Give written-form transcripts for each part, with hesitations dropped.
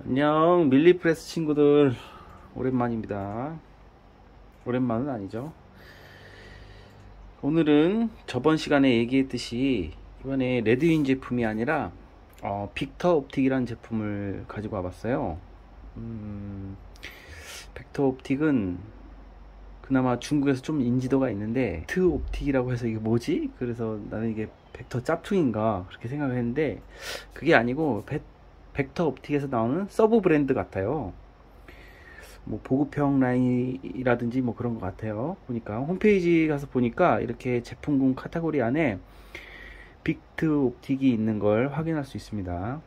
안녕 밀리프레스 친구들, 오랜만입니다. 오랜만은 아니죠. 오늘은 저번 시간에 얘기했듯이 이번에 레드윈 제품이 아니라 빅터 옵틱이라는 제품을 가지고 와봤어요. 빅터 옵틱은 그나마 중국에서 좀 인지도가 있는데 트 옵틱이라고 해서 이게 뭐지? 그래서 나는 이게 벡터 짭퉁인가 그렇게 생각을 했는데 그게 아니고 벡터 옵틱에서 나오는 서브 브랜드 같아요. 뭐 보급형 라인이라든지 뭐 그런 것 같아요. 보니까 홈페이지 가서 보니까 이렇게 제품군 카테고리 안에 빅트 옵틱이 있는 걸 확인할 수 있습니다.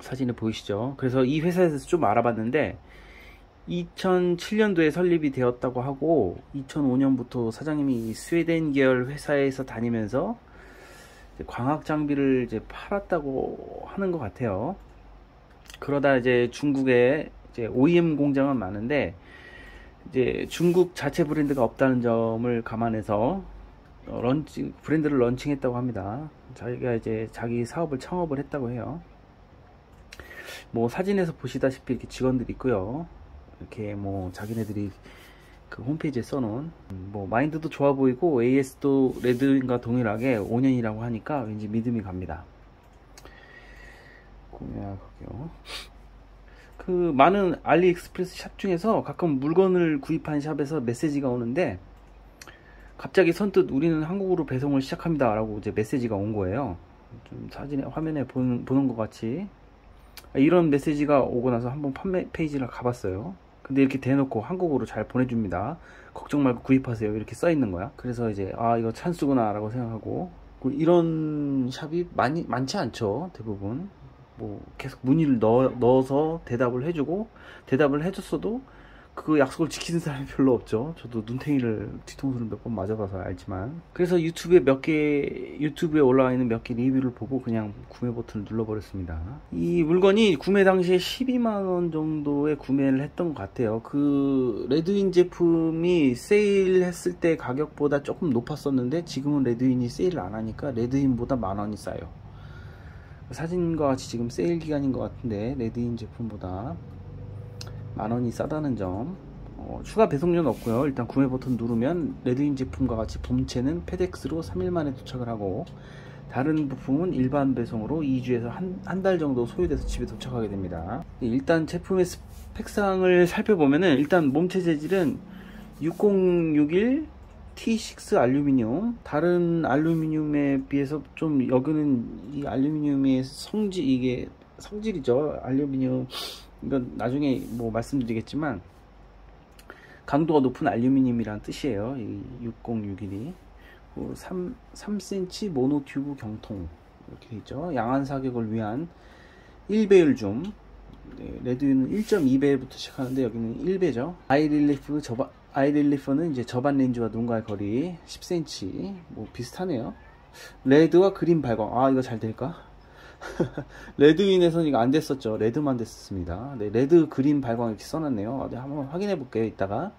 사진을 보이시죠? 그래서 이 회사에서 좀 알아봤는데 2007년도에 설립이 되었다고 하고 2005년부터 사장님이 스웨덴 계열 회사에서 다니면서 광학 장비를 이제 팔았다고 하는 것 같아요. 그러다 이제 중국에 이제 OEM 공장은 많은데 이제 중국 자체 브랜드가 없다는 점을 감안해서 브랜드를 런칭했다고 합니다. 자기가 이제 자기 사업을 창업을 했다고 해요. 뭐 사진에서 보시다시피 이렇게 직원들이 있고요. 이렇게 뭐 자기네들이 그 홈페이지에 써놓은 뭐 마인드도 좋아 보이고 AS도 레드윈과 동일하게 5년이라고 하니까 왠지 믿음이 갑니다. 구매하고요. 그 많은 알리익스프레스 샵 중에서 가끔 물건을 구입한 샵에서 메시지가 오는데 갑자기 선뜻 우리는 한국으로 배송을 시작합니다 라고 이제 메시지가 온 거예요. 좀 사진에 화면에 보는 것 같이 이런 메시지가 오고 나서 한번 판매 페이지를 가봤어요. 근데 이렇게 대놓고 한국어로 잘 보내줍니다. 걱정 말고 구입하세요 이렇게 써 있는 거야. 그래서 이제 이거 찬스구나 라고 생각하고, 이런 샵이 많지 않죠. 대부분 뭐 계속 문의를 넣어서 대답을 해주고, 대답을 해줬어도 그 약속을 지키는 사람이 별로 없죠. 저도 눈탱이를 뒤통수를 몇 번 맞아봐서 알지만. 그래서 유튜브에 올라와 있는 몇 개 리뷰를 보고 그냥 구매 버튼을 눌러버렸습니다. 이 물건이 구매 당시에 12만원 정도에 구매를 했던 것 같아요. 그 레드윈 제품이 세일했을 때 가격보다 조금 높았었는데 지금은 레드윈이 세일을 안 하니까 레드윈보다 만원이 싸요. 사진과 같이 지금 세일 기간인 것 같은데 레드윈 제품보다 만원이 싸다는 점. 추가 배송료는 없고요. 일단 구매 버튼 누르면 레드윈 제품과 같이 본체는 페덱스로 3일 만에 도착을 하고 다른 부품은 일반 배송으로 2주에서 한 달 정도 소요돼서 집에 도착하게 됩니다. 일단 제품의 스펙상을 살펴보면은 일단 몸체 재질은 6061 T6 알루미늄. 다른 알루미늄에 비해서 좀 여기는 이 알루미늄의 이게 성질이죠. 알루미늄, 이건 나중에 뭐 말씀드리겠지만 강도가 높은 알루미늄이란 뜻이에요. 이 6061이 3cm 모노튜브 경통 이렇게 되어 있죠. 양안 사격을 위한 1배율 줌. 레드윈은 1.2배부터 시작하는데 여기는 1배죠. 아이릴리프는 이제 저반 렌즈와 눈과의 거리 10cm 뭐 비슷하네요. 레드와 그린 발광. 이거 잘 될까? 레드윈에서는 이거 안 됐었죠. 레드만 됐었습니다. 네, 레드 그린 발광 이렇게 써놨네요. 한번 확인해 볼게요 이따가.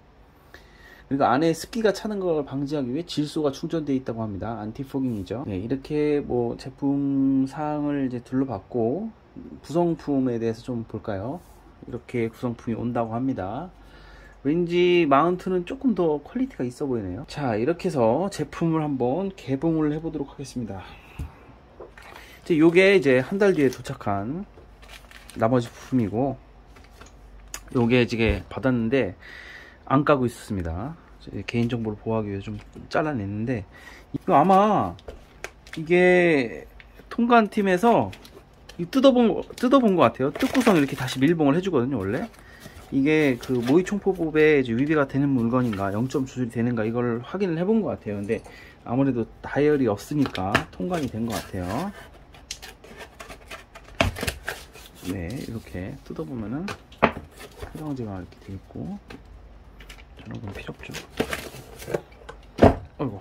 그리고 안에 습기가 차는 걸 방지하기 위해 질소가 충전되어 있다고 합니다. 안티포깅이죠. 네, 이렇게 뭐 제품 사항을 이제 둘러봤고 구성품에 대해서 좀 볼까요? 이렇게 구성품이 온다고 합니다. 왠지 마운트는 조금 더 퀄리티가 있어 보이네요. 자, 이렇게 해서 제품을 한번 개봉을 해 보도록 하겠습니다. 요게 이제 한 달 뒤에 도착한 나머지 부품이고, 요게 이제 받았는데 안 까고 있었습니다. 개인정보를 보호하기 위해서 좀 잘라냈는데, 이거 아마 이게 통관팀에서 뜯어본 것 같아요. 뜯고서 이렇게 다시 밀봉을 해주거든요. 원래 이게 그 모의 총포법에 위배가 되는 물건인가 0점 조절이 되는가 이걸 확인을 해본 것 같아요. 근데 아무래도 다이얼이 없으니까 통관이 된 것 같아요. 네, 이렇게 뜯어보면은 포장지가 이렇게 되어 있고, 저런 건 필요 없죠. 어이구,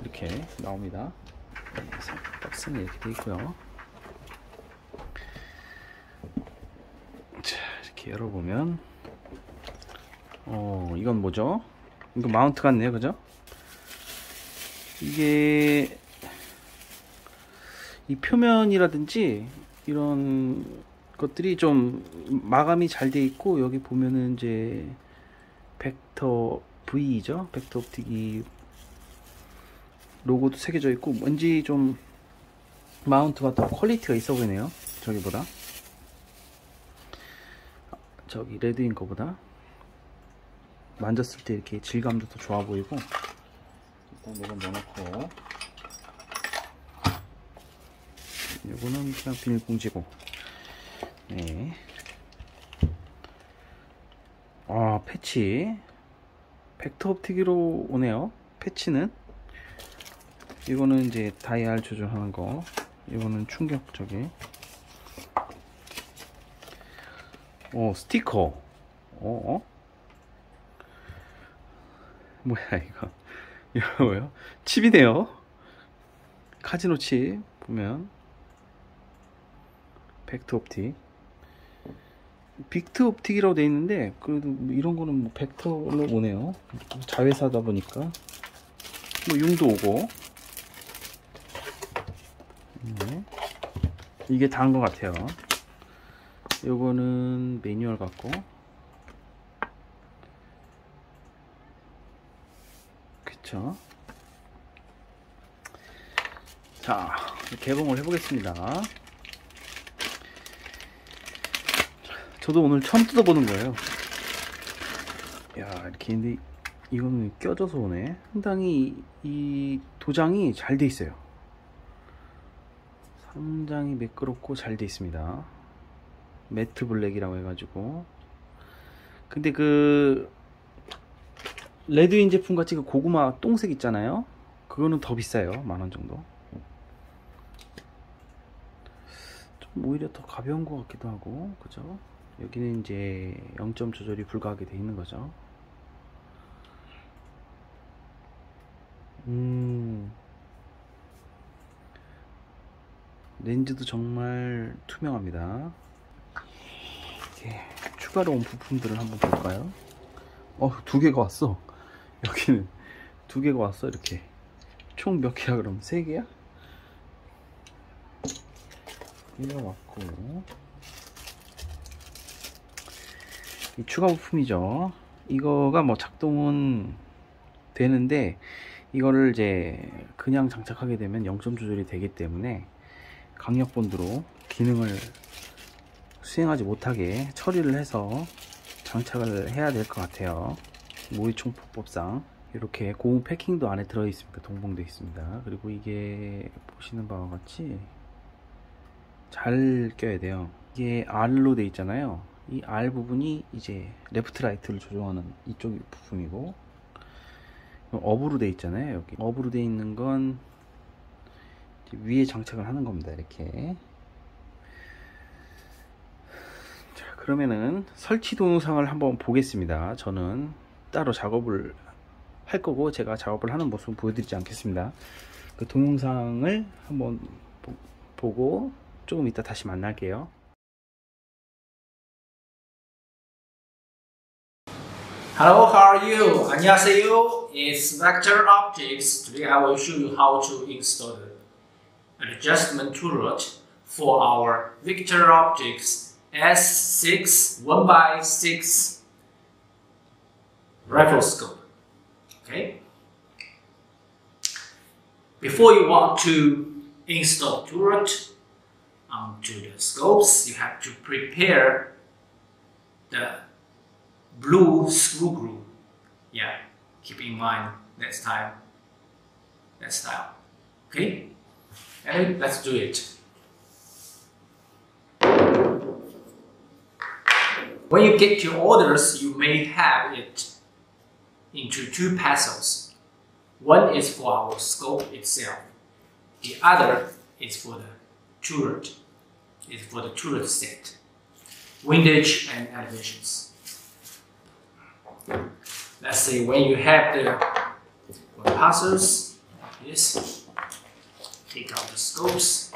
이렇게 나옵니다. 박스는 이렇게 되어 있고요. 자, 이렇게 열어보면 이건 뭐죠? 이거 마운트 같네요. 그죠? 이게 이 표면이라든지 이런 것들이 좀 마감이 잘 돼 있고, 여기 보면은 이제 벡터 V죠. 벡터 옵틱이 로고도 새겨져 있고, 뭔지 좀 마운트가 더 퀄리티가 있어 보이네요. 저기보다, 저기 레드인 거보다 만졌을 때 이렇게 질감도 더 좋아 보이고. 일단 이건 넣어놓고, 이거는 그냥 비닐봉지고. 네. 아, 패치 벡터 옵틱으로 오네요. 패치는 이거는 이제 다이알 조절하는 거, 이거는 충격적이. 스티커. 뭐야 이거? 이거 뭐예요? 칩이네요. 카지노 칩. 보면 벡터 옵틱, 빅트 옵틱이라고 되어 있는데, 그래도 뭐 이런 거는 뭐 벡터로 오네요. 자회사다 보니까 뭐 융도 오고. 네. 이게 다인 것 같아요. 요거는 매뉴얼 같고, 그쵸. 자, 개봉을 해보겠습니다. 저도 오늘 처음 뜯어보는 거예요. 야, 이렇게. 근데 이거는 껴져서 오네. 상당히 이 도장이 잘 돼 있어요. 상당히 매끄럽고 잘 돼 있습니다. 매트 블랙이라고 해가지고. 근데 그 레드인 제품 같이 그 고구마 똥색 있잖아요. 그거는 더 비싸요. 10,000원 정도. 좀 오히려 더 가벼운 것 같기도 하고, 그죠? 여기는 이제 0점 조절이 불가하게 돼 있는 거죠. 렌즈도 정말 투명합니다. 이렇게 추가로 온 부품들을 한번 볼까요? 2개가 왔어. 여기는 2개가 왔어. 이렇게 총 몇 개야? 그럼 3개야? 1가 왔고, 이 추가 부품이죠. 이거가 뭐 작동은 되는데, 이거를 이제 그냥 장착하게 되면 0점 조절이 되기 때문에 강력 본드로 기능을 수행하지 못하게 처리를 해서 장착을 해야 될 것 같아요. 모의총포법상. 이렇게 고무 패킹도 안에 들어 있습니다. 동봉되어 있습니다. 그리고 이게 보시는 바와 같이 잘 껴야 돼요. 이게 R로 되어 있잖아요. 이 R 부분이 이제 레프트 라이트를 조정하는 이쪽 부품이고, 업으로 되어 있잖아요. 여기 업으로 되어 있는 건 위에 장착을 하는 겁니다. 이렇게. 자, 그러면은 설치 동영상을 한번 보겠습니다. 저는 따로 작업을 할 거고, 제가 작업을 하는 모습 보여드리지 않겠습니다. 그 동영상을 한번 보고 조금 이따 다시 만날게요. Hello, how are you? 안녕하세요. It's Vector Optics. Today I will show you how to install an adjustment turret for our Vector Optics S6 1x6 rifle scope. Okay. Before you want to install turret onto the scopes, you have to prepare the blue screw groove. Yeah, keep in mind next time that style. Okay? Anyway, let's do it. When you get your orders, you may have it into 2 parcels. One is for our scope itself. The other is for the turret. It's for the turret set. Windage and elevations. Let's say when you have the parcels, yes, take out the scopes.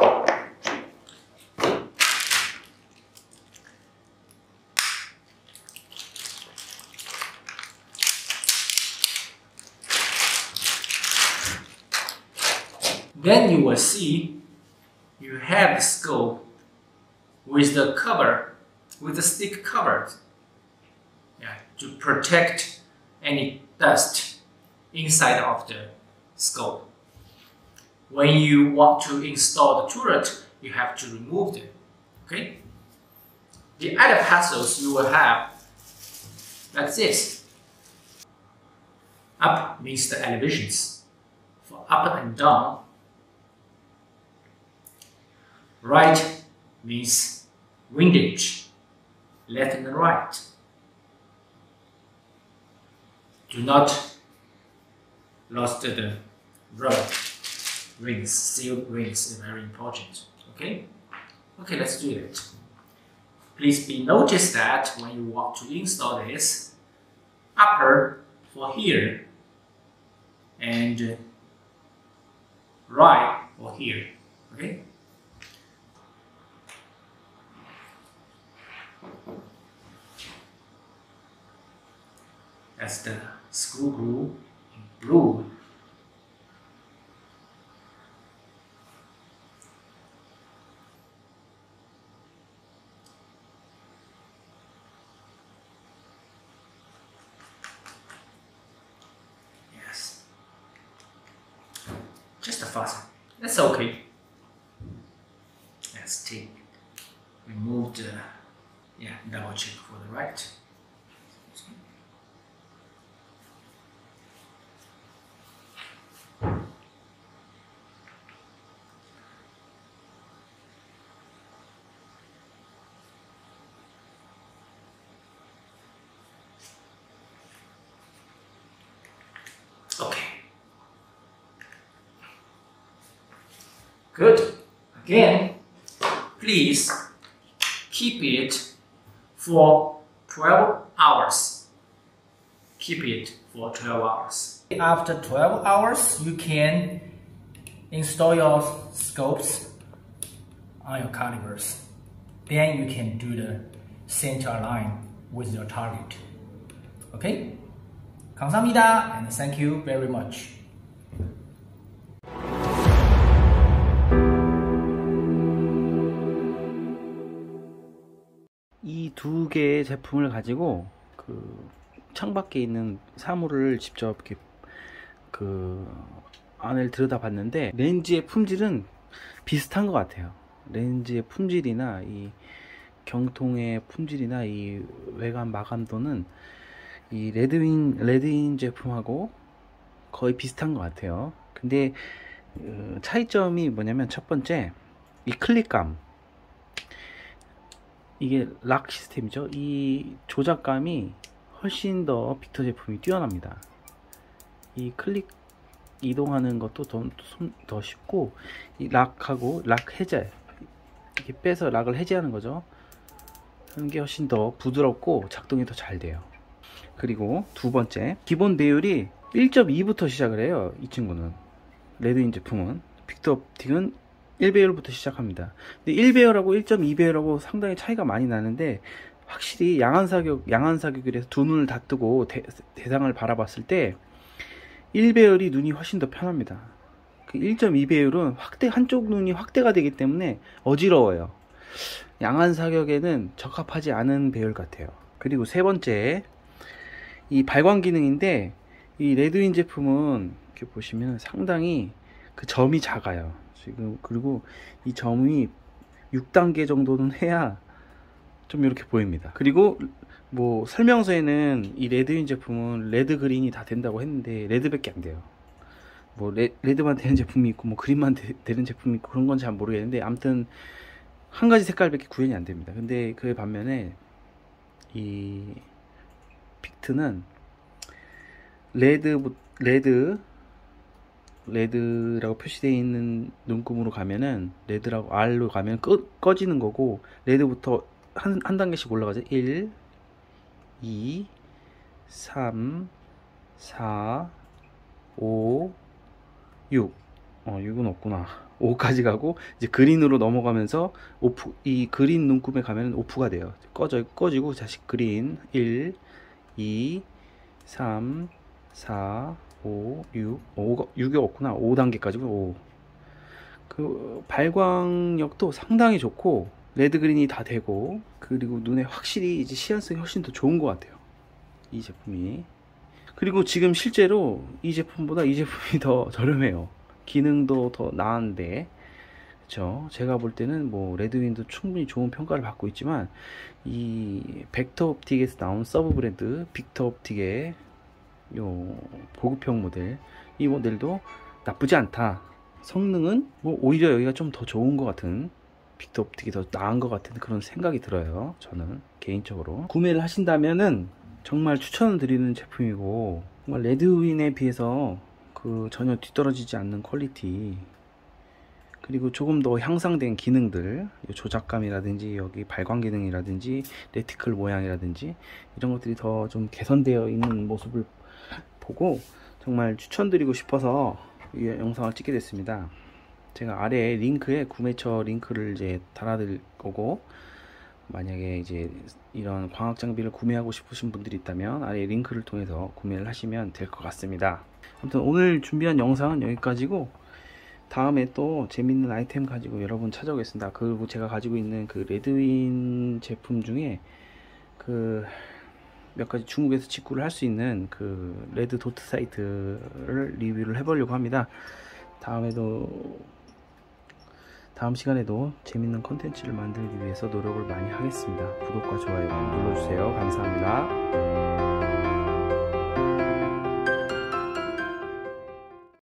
Then you will see you have the scope with the cover, with the stick covered, yeah, to protect any dust inside of the scope. When you want to install the turret, you have to remove them. Okay? The other puzzles you will have like this. Up means the elevations for up and down. Right means windage, left and right. Do not lose the rubber rings, sealed rings is very important. Okay? Okay, let's do it. Please be noticed that when you want to install this, upper for here and right for here. Okay? That's the screw groove in blue. Yes. Just a fasten. That's okay. Let's remove the double check for the right. Okay. Good. Again, please keep it for 12 hours. Keep it for 12 hours. After 12 hours, you can install your scopes on your calibers. Then you can do the center line with your target. Okay? 감사합니다 and thank you very much. 이 두 개의 제품을 가지고 그 창밖에 있는 사물을 직접 이렇게 그 안을 들여다봤는데 렌즈의 품질은 비슷한 것 같아요. 렌즈의 품질이나 이 경통의 품질이나 이 외관 마감도는 이 레드인 제품하고 거의 비슷한 것 같아요. 근데 차이점이 뭐냐면 첫 번째 이 클릭감, 이게 락 시스템이죠. 이 조작감이 훨씬 더 빅터 제품이 뛰어납니다. 이 클릭 이동하는 것도 더 쉽고 이 락하고 락 해제, 이렇게 빼서 락을 해제하는 거죠. 하는 게 훨씬 더 부드럽고 작동이 더 잘 돼요. 그리고 두 번째, 기본 배율이 1.2부터 시작을 해요. 이 친구는, 레드인 제품은. 빅터옵틱은 1배율부터 시작합니다. 근데 1배율하고 1.2배율하고 상당히 차이가 많이 나는데, 확실히 양한 사격이라서 두 눈을 다 뜨고 대상을 바라봤을 때 1배율이 눈이 훨씬 더 편합니다. 그 1.2배율은 한쪽 눈이 확대가 되기 때문에 어지러워요. 양한 사격에는 적합하지 않은 배율 같아요. 그리고 세 번째, 이 발광 기능인데, 이 레드인 제품은 이렇게 보시면 상당히 그 점이 작아요. 지금 그리고 이 점이 6단계 정도는 해야 좀 이렇게 보입니다. 그리고 뭐 설명서에는 이 레드인 제품은 레드 그린이 다 된다고 했는데 레드밖에 안 돼요. 뭐 레드만 되는 제품이 있고 뭐 그린만 되는 제품이 있고 그런 건 잘 모르겠는데, 아무튼 한 가지 색깔밖에 구현이 안 됩니다. 근데 그에 반면에 이 빅트는 레드라고 표시되어 있는 눈금으로 가면은, 레드라고 R로 가면 꺼지는 거고, 레드부터 한 단계씩 올라가죠. 1, 2, 3, 4, 5, 6. 6은 없구나. 5까지 가고, 이제 그린으로 넘어가면서 이 그린 눈금에 가면 오프가 돼요. 꺼지고 다시 그린. 1, 2, 3, 4, 5, 6이 없구나. 5단계까지고 5. 그 발광력도 상당히 좋고, 레드 그린이 다 되고, 그리고 눈에 확실히 이제 시야성이 훨씬 더 좋은 것 같아요, 이 제품이. 그리고 지금 실제로 이 제품보다 이 제품이 더 저렴해요. 기능도 더 나은데, 그쵸? 제가 볼 때는 뭐 레드윈도 충분히 좋은 평가를 받고 있지만, 이 벡터 옵틱에서 나온 서브 브랜드 빅터 옵틱의 요 보급형 모델, 이 모델도 나쁘지 않다. 성능은 뭐 오히려 여기가 좀 더 좋은 것 같은, 빅터 옵틱이 더 나은 것 같은 그런 생각이 들어요. 저는 개인적으로 구매를 하신다면은 정말 추천을 드리는 제품이고, 정말 레드윈에 비해서 그 전혀 뒤떨어지지 않는 퀄리티, 그리고 조금 더 향상된 기능들, 조작감이라든지 여기 발광 기능이라든지 레티클 모양이라든지 이런 것들이 더 좀 개선되어 있는 모습을 보고 정말 추천드리고 싶어서 이 영상을 찍게 됐습니다. 제가 아래 링크에 구매처 링크를 이제 달아드릴 거고, 만약에 이제 이런 광학 장비를 구매하고 싶으신 분들이 있다면 아래 링크를 통해서 구매를 하시면 될 것 같습니다. 아무튼 오늘 준비한 영상은 여기까지고, 다음에 또 재밌는 아이템 가지고 여러분 찾아오겠습니다. 그리고 제가 가지고 있는 그 레드윈 제품 중에 그 몇 가지 중국에서 직구를 할 수 있는 그 레드 도트 사이트를 리뷰를 해보려고 합니다. 다음 시간에도 재밌는 컨텐츠를 만들기 위해서 노력을 많이 하겠습니다. 구독과 좋아요 눌러주세요. 감사합니다.